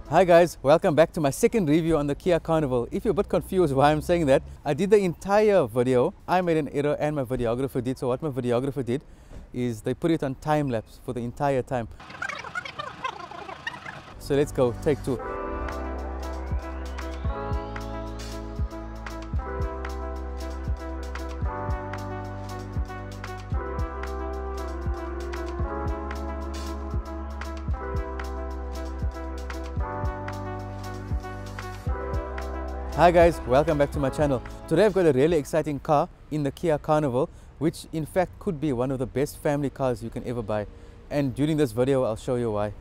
Hi guys, welcome back to my second review on the KIA Carnival. If you're a bit confused why I'm saying that, I did the entire video. I made an error and my videographer did. So what my videographer did is they put it on time lapse for the entire time. So let's go, take two. Hi guys, welcome back to my channel. Today I've got a really exciting car in the KIA Carnival, which in fact could be one of the best family cars you can ever buy. And during this video I'll show you why.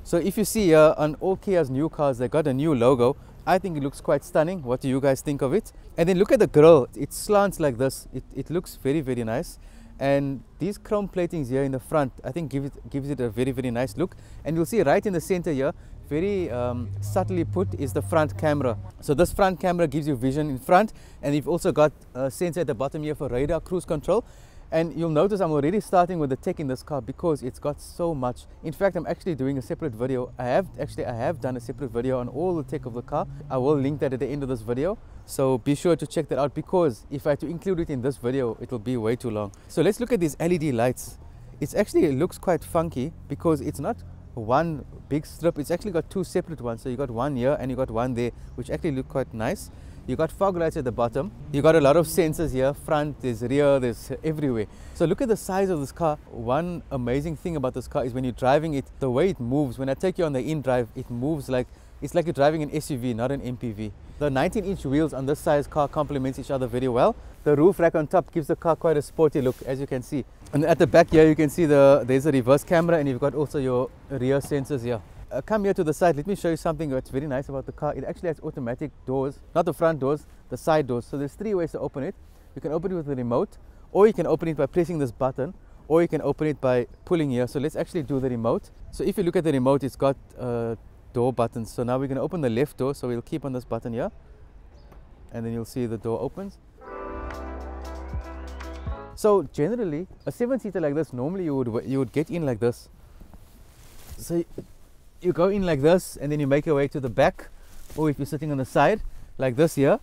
So if you see here on all KIA's new cars, they got a new logo. I think it looks quite stunning. What do you guys think of it? And then look at the grille. It slants like this. It looks very nice. And these chrome platings here in the front, I think gives it a very nice look. And you'll see right in the center here, very subtly put, is the front camera. So this front camera gives you vision in front, and you've also got a sensor at the bottom here for radar cruise control. And you'll notice I'm already starting with the tech in this car because it's got so much. In fact, I'm actually doing a separate video. I have done a separate video on all the tech of the car. I will link that at the end of this video. So be sure to check that out, because if I had to include it in this video, it will be way too long. So let's look at these LED lights. It looks quite funky because it's not one big strip. It's actually got two separate ones. So you got one here and you got one there, which actually look quite nice. You got fog lights at the bottom. You got a lot of sensors here, front, there's rear, there's everywhere. So look at the size of this car. One amazing thing about this car is when you're driving it, the way it moves. When I take you on the in-drive, it moves like, it's like you're driving an SUV, not an MPV. The 19-inch wheels on this size car complements each other very well. The roof rack on top gives the car quite a sporty look, as you can see. And at the back here, you can see there's a reverse camera, and you've got also your rear sensors here. Come here to the side. Let me show you something that's very nice about the car. It actually has automatic doors, not the front doors, the side doors. So there's three ways to open it. You can open it with the remote, or you can open it by pressing this button, or you can open it by pulling here. So let's actually do the remote. So if you look at the remote, it's got door buttons. So now we're going to open the left door. So we'll keep on this button here, and then you'll see the door opens. So generally, a 7-seater like this, normally you would get in like this. So you go in like this, and then you make your way to the back, or if you're sitting on the side like this here.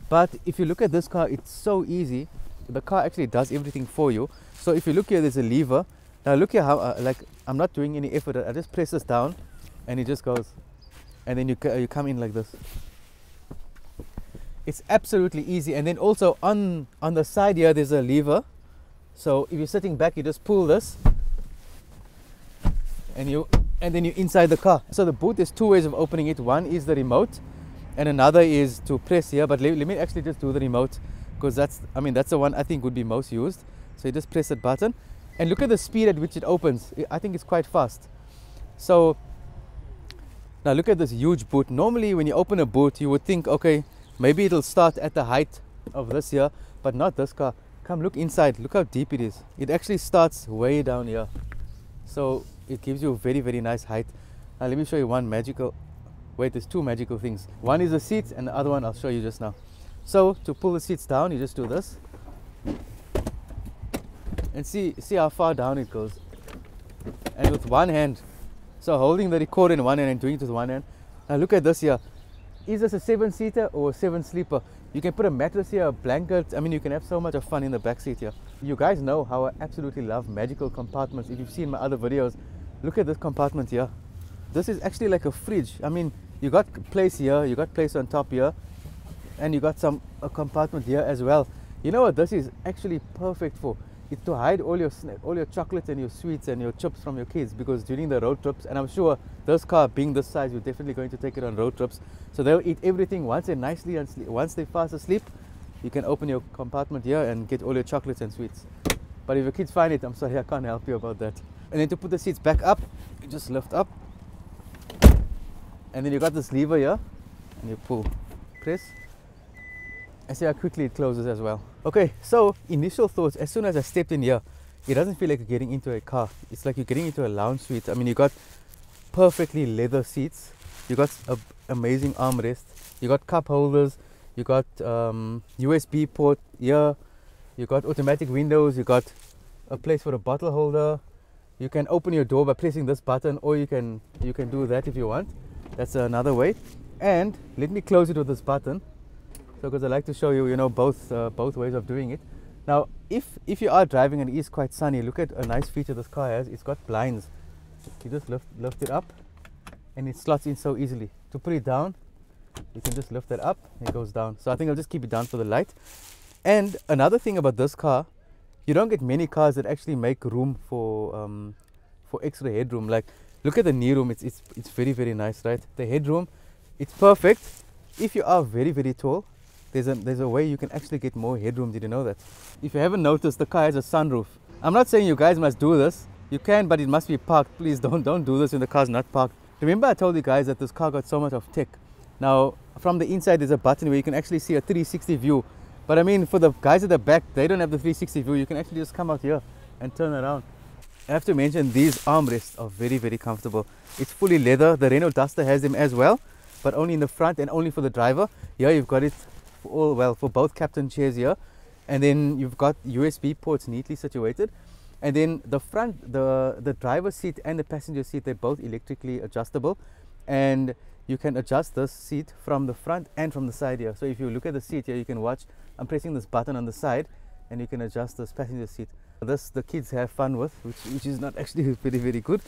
But if you look at this car, it's so easy. The car actually does everything for you. So if you look here, there's a lever. Now look here how like I'm not doing any effort. I just press this down and it just goes, and then you come in like this. It's absolutely easy. And then also on the side here, there's a lever. So if you're sitting back, you just pull this, and then you're inside the car. So the boot, there's two ways of opening it. One is the remote, and another is to press here. But let me actually just do the remote, because that's the one I think would be most used. So you just press that button, and look at the speed at which it opens. I think it's quite fast. So now look at this huge boot. Normally when you open a boot, you would think, okay, maybe it'll start at the height of this here, but not this car. Come look inside, look how deep it is. It actually starts way down here. So it gives you a very nice height. Now let me show you one magical, wait, there's two magical things. One is the seats, and the other one I'll show you just now. So to pull the seats down, you just do this. And see how far down it goes. And with one hand, so holding the recorder in one hand and doing it with one hand. Now look at this here. Is this a 7-seater or a 7-sleeper? You can put a mattress here, a blanket. I mean, you can have so much of fun in the back seat here. You guys know how I absolutely love magical compartments. If you've seen my other videos, look at this compartment here. This is actually like a fridge. I mean, you got place here, you got place on top here, and you got a compartment here as well. You know what this is actually perfect for? It's to hide all your chocolates and your sweets and your chips from your kids, because during the road trips, and I'm sure this car being this size, you're definitely going to take it on road trips. So they'll eat everything once once they're fast asleep. You can open your compartment here and get all your chocolates and sweets. But if your kids find it, I'm sorry, I can't help you about that. And then to put the seats back up, you just lift up, and then you got this lever here, and you pull, press, and see how quickly it closes as well. Okay, so initial thoughts, as soon as I stepped in here, it doesn't feel like you're getting into a car. It's like you're getting into a lounge suite. I mean, you got perfectly leather seats, you got an amazing armrest, you got cup holders, you got USB port here, you got automatic windows, you got a place for a bottle holder, You can open your door by pressing this button, or you can do that if you want. That's another way. And let me close it with this button. So because I like to show you, you know, both ways of doing it. Now, if you are driving and it is quite sunny, look at a nice feature this car has. It's got blinds. You just lift it up, and it slots in so easily. To put it down, you can just lift it up, and it goes down. So I think I'll just keep it down for the light. And another thing about this car, you don't get many cars that actually make room for extra headroom. Like, look at the knee room. It's very, very nice, right? The headroom, it's perfect. If you are very, very tall, there's a way you can actually get more headroom. Did you know that? If you haven't noticed, the car has a sunroof. I'm not saying you guys must do this. You can, but it must be parked. Please don't do this when the car's not parked. Remember I told you guys that this car got so much of tech. Now, from the inside, there's a button where you can actually see a 360 view. But I mean, for the guys at the back, they don't have the 360 view. You can actually just come out here and turn around. I have to mention, these armrests are very, very comfortable. It's fully leather. The Renault Duster has them as well, but only in the front and only for the driver. Here you've got it for all, well, for both captain chairs here. And then you've got USB ports neatly situated. And then the front, the driver's seat and the passenger seat, they're both electrically adjustable. And you can adjust this seat from the front and from the side here. So if you look at the seat here, you can watch. I'm pressing this button on the side, and you can adjust this passenger seat. This the kids have fun with, which is not actually very, very good.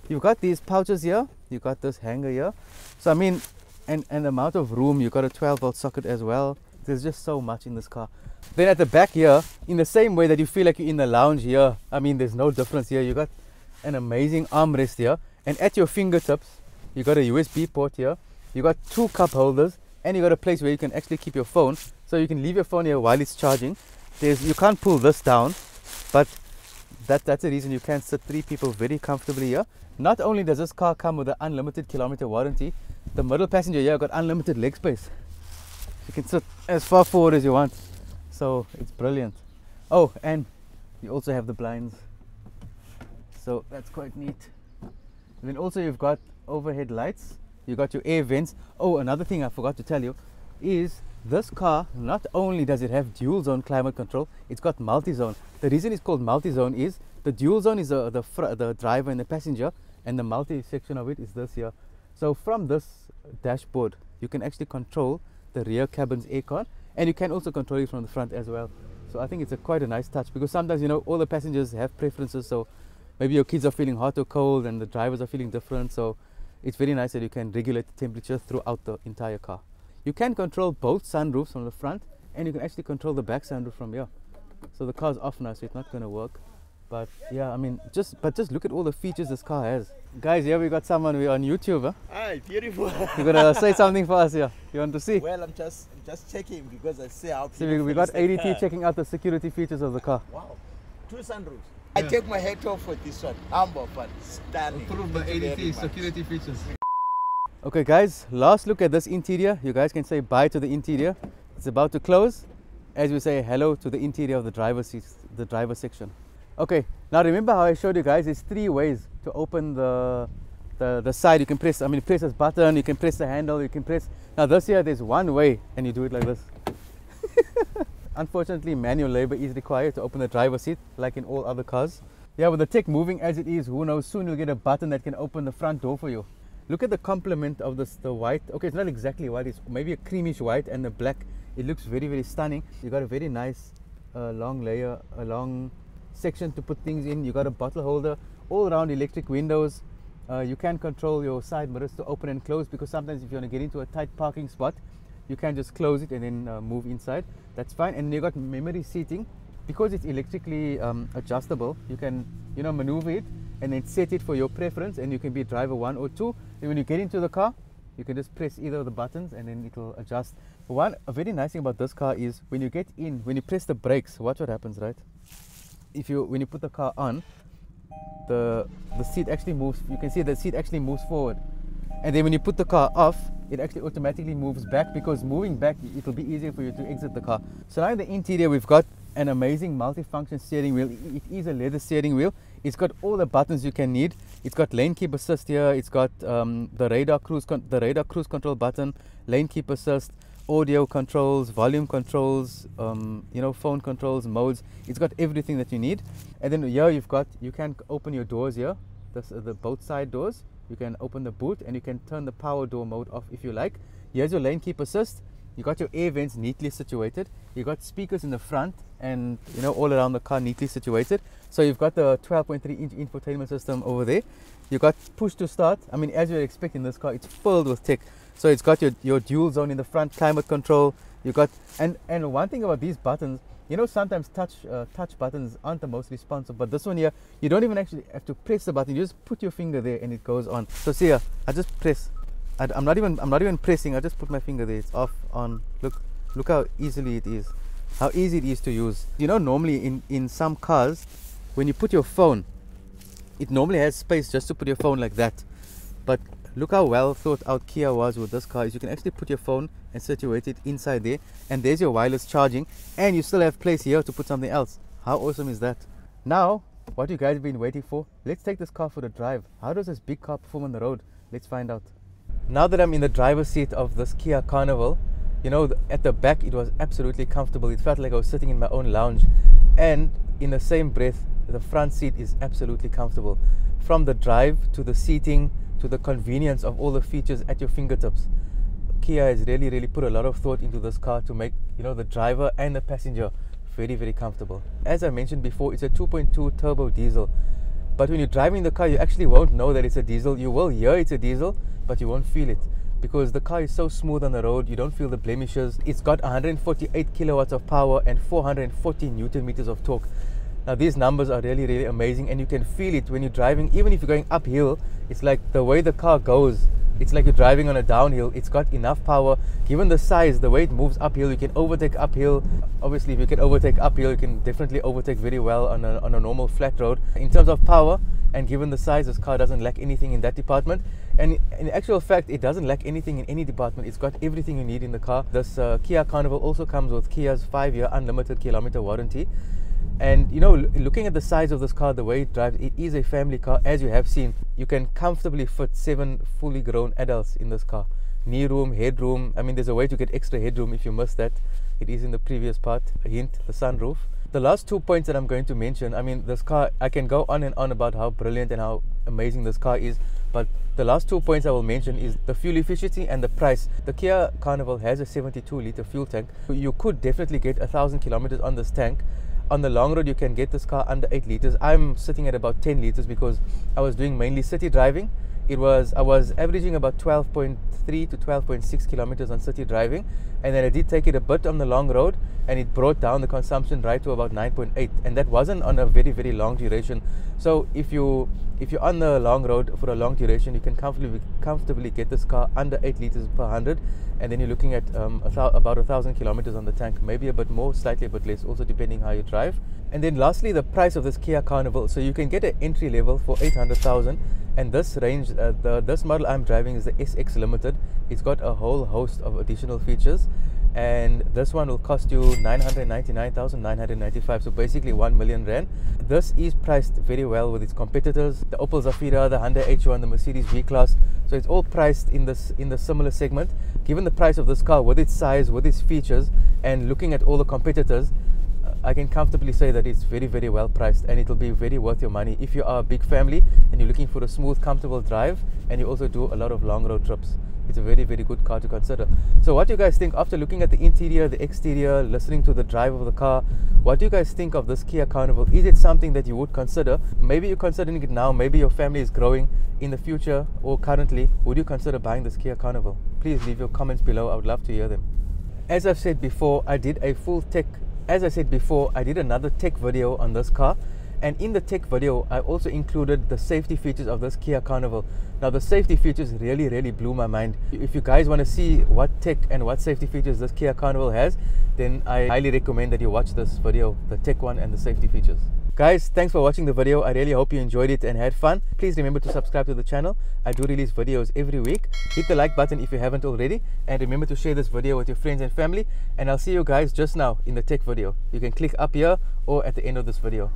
You've got these pouches here. You've got this hanger here. So I mean, and the amount of room. You've got a 12-volt socket as well. There's just so much in this car. Then at the back here, in the same way that you feel like you're in the lounge here, I mean, there's no difference here. You got an amazing armrest here, and at your fingertips, you got a USB port here. You got 2 cup holders, and you got a place where you can actually keep your phone. So you can leave your phone here while it's charging. You can't pull this down, but that's the reason you can sit 3 people very comfortably here. Not only does this car come with an unlimited kilometer warranty, the middle passenger here got unlimited leg space. You can sit as far forward as you want. So it's brilliant. Oh, and you also have the blinds. So that's quite neat. And then also you've got overhead lights. You got your air vents. Oh, another thing I forgot to tell you is this car, not only does it have dual zone climate control, it's got multi-zone. The reason it's called multi-zone is the dual zone is the driver and the passenger, and the multi section of it is this here. So from this dashboard, you can actually control the rear cabin's aircon, and you can also control it from the front as well. So I think it's quite a nice touch, because sometimes, you know, all the passengers have preferences. So maybe your kids are feeling hot or cold and the drivers are feeling different. So it's very nice that you can regulate the temperature throughout the entire car. You can control both sunroofs from the front, and you can actually control the back sunroof from here. So the car's off now, so it's not going to work. But yeah, I mean, just look at all the features this car has. Guys, here we got someone, we're on YouTube. Huh? Hi, beautiful. You're going to say something for us here. You want to see? Well, I'm just checking, because I see how beautiful. So we got ADT checking out the security features of the car. Wow, 2 sunroofs. I take my hat off for this one. Humble, but stunning. Prove the ADT security features. Okay guys, last look at this interior. You guys can say bye to the interior. It's about to close as we say hello to the interior of the driver's seat, the driver section. Okay, now remember how I showed you guys, there's 3 ways to open the side. You can press, press this button, you can press the handle, you can press. Now this here, there's one way, and you do it like this. Unfortunately, manual labor is required to open the driver's seat, like in all other cars. Yeah, with the tech moving as it is, who knows, soon you'll get a button that can open the front door for you. Look at the complement of this, the white. Okay, it's not exactly white, it's maybe a creamish white, and the black. It looks very, very stunning. You got a very nice long layer, a long section to put things in. You got a bottle holder, all around electric windows. You can control your side mirrors to open and close, because sometimes if you want to get into a tight parking spot, you can just close it and then move inside. That's fine. And you got memory seating. Because it's electrically adjustable, you can, you know, maneuver it and then set it for your preference, and you can be driver 1 or 2. And when you get into the car, you can just press either of the buttons and then it will adjust. A very nice thing about this car is when you get in, when you press the brakes, watch what happens, right? When you put the car on, the seat actually moves. You can see the seat actually moves forward. And then when you put the car off, it actually automatically moves back, because moving back, it will be easier for you to exit the car. So now in the interior, we've got an amazing multifunction steering wheel. It is a leather steering wheel. It's got all the buttons you can need. It's got lane keep assist here. It's got the radar cruise control button, lane keep assist, audio controls, volume controls, you know, phone controls, modes. It's got everything that you need. And then here you can open your doors here, the both side doors. You can open the boot and you can turn the power door mode off if you like. Here's your lane keep assist. You got your air vents neatly situated. You got speakers in the front and, you know, all around the car neatly situated. So you've got the 12.3-inch infotainment system over there. You got push to start. I mean, as you're expecting, this car, it's filled with tech. So it's got your dual zone in the front, climate control. You got and one thing about these buttons, you know, sometimes touch buttons aren't the most responsive, but this one here, you don't even actually have to press the button. You just put your finger there and it goes on. So see here, I just press. I'm not even pressing. I just put my finger there. It's off, on. Look how easily it is. How easy it is to use. You know, normally in some cars, when you put your phone, it normally has space just to put your phone like that. But look how well thought out Kia was with this car. Is you can actually put your phone and situate it inside there, and there's your wireless charging, and you still have place here to put something else. How awesome is that? Now, what you guys have been waiting for, let's take this car for a drive. How does this big car perform on the road? Let's find out. Now that I'm in the driver's seat of this Kia Carnival, you know, at the back it was absolutely comfortable. It felt like I was sitting in my own lounge, and in the same breath, the front seat is absolutely comfortable. From the drive to the seating to the convenience of all the features at your fingertips, Kia has really put a lot of thought into this car to make, you know, the driver and the passenger very comfortable. As I mentioned before, it's a 2.2 turbo diesel, but when you're driving the car, you actually won't know that it's a diesel. You will hear it's a diesel, but you won't feel it because the car is so smooth on the road. You don't feel the blemishes. It's got 148 kilowatts of power and 440 newton meters of torque. Now these numbers are really amazing, and you can feel it when you're driving. Even if you're going uphill, it's like the way the car goes, it's like you're driving on a downhill. It's got enough power. Given the size, the way it moves uphill, you can overtake uphill. Obviously, if you can overtake uphill, you can definitely overtake very well on a normal flat road. In terms of power, and given the size, this car doesn't lack anything in that department. And in actual fact, it doesn't lack anything in any department. It's got everything you need in the car. This Kia Carnival also comes with Kia's 5-year unlimited kilometer warranty. And you know, looking at the size of this car, the way it drives, it is a family car. As you have seen, you can comfortably fit 7 fully grown adults in this car. Knee room, headroom. I mean, there's a way to get extra headroom if you missed that. It is in the previous part. A hint, the sunroof. The last 2 points that I'm going to mention, I mean, this car, I can go on and on about how brilliant and how amazing this car is, but the last 2 points I will mention is the fuel efficiency and the price. The Kia Carnival has a 72-liter fuel tank. You could definitely get 1,000 kilometers on this tank. On the long road, you can get this car under 8 liters. I'm sitting at about 10 liters because I was doing mainly city driving. I was averaging about 12.3 to 12.6 kilometers on city driving, and then I did take it a bit on the long road, and it brought down the consumption right to about 9.8, and that wasn't on a very long duration. So if you're on the long road for a long duration, you can comfortably get this car under 8 liters per 100, and then you're looking at about 1,000 kilometers on the tank, maybe a bit more, slightly a bit less, also depending how you drive. And then lastly, the price of this Kia Carnival. So you can get an entry level for 800,000, and this range, this model I'm driving is the SX Limited. It's got a whole host of additional features, and this one will cost you 999,995, so basically 1 million rand. This is priced very well with its competitors, the Opel Zafira, the Hyundai H1, the Mercedes V-Class. So it's all priced in the similar segment. Given the price of this car, with its size, with its features, and looking at all the competitors, I can comfortably say that it's very well priced, and it'll be very worth your money if you are a big family and you're looking for a smooth, comfortable drive, and you also do a lot of long road trips. It's a very good car to consider. So what do you guys think after looking at the interior, the exterior, listening to the drive of the car? What do you guys think of this Kia Carnival? Is it something that you would consider? Maybe you're considering it now, maybe your family is growing. In the future or currently, would you consider buying this Kia Carnival? Please leave your comments below. I would love to hear them. As I've said before, I did another tech video on this car, and in the tech video I also included the safety features of this Kia Carnival. Now the safety features really blew my mind. If you guys want to see what tech and what safety features this Kia Carnival has, then I highly recommend that you watch this video, the tech one and the safety features. Guys, thanks for watching the video. I really hope you enjoyed it and had fun. Please remember to subscribe to the channel. I do release videos every week. Hit the like button if you haven't already, and remember to share this video with your friends and family, and I'll see you guys just now in the tech video. You can click up here or at the end of this video.